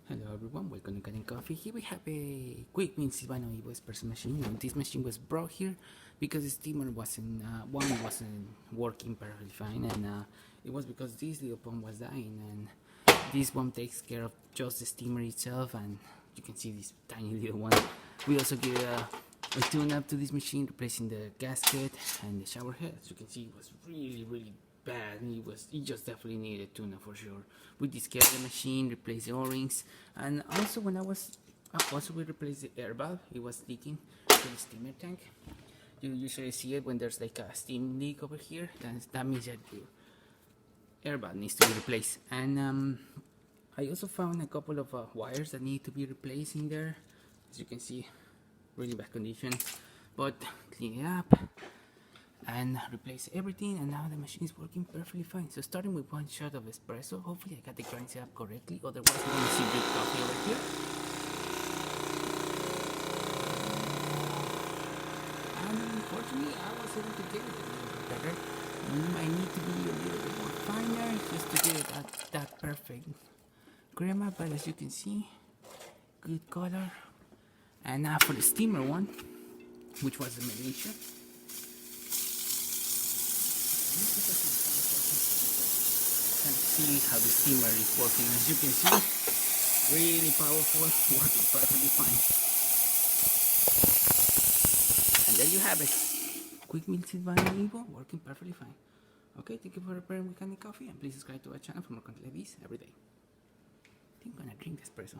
Hello everyone, welcome to Kanen Coffee. Here we have a quickmill silvano espresso machine. And this machine was brought here because the steamer wasn't working perfectly fine, and it was because this little pump was dying, and this one takes care of just the steamer itself. And you can see this tiny little one. We also give a tune-up to this machine, replacing the gasket and the shower head. As you can see, it was really bad. It just definitely needed tune-up for sure. We discarded the machine, replaced the o-rings, and also we replaced the air valve. It was leaking to the steamer tank. You usually see it when there's like a steam leak over here. That means that your air valve needs to be replaced. And I also found a couple of wires that need to be replaced in there. As you can see, really bad condition, but clean it up and replace everything, and now the machine is working perfectly fine. So starting with one shot of espresso, hopefully I got the grind set up correctly, otherwise we're gonna see drip coffee over here. And unfortunately I was able to get it a little bit better. I need to be a little bit more finer just to get it at that perfect crema, but as you can see, good color. And now for the steamer one, which was the main issue. See how the steamer is working. As you can see, really powerful, working perfectly fine. And there you have it, quickmill silvano Evo working perfectly fine. Okay, thank you for preparing with Kanen Coffee, and please subscribe to our channel for more content like this every day. I think I'm gonna drink the espresso.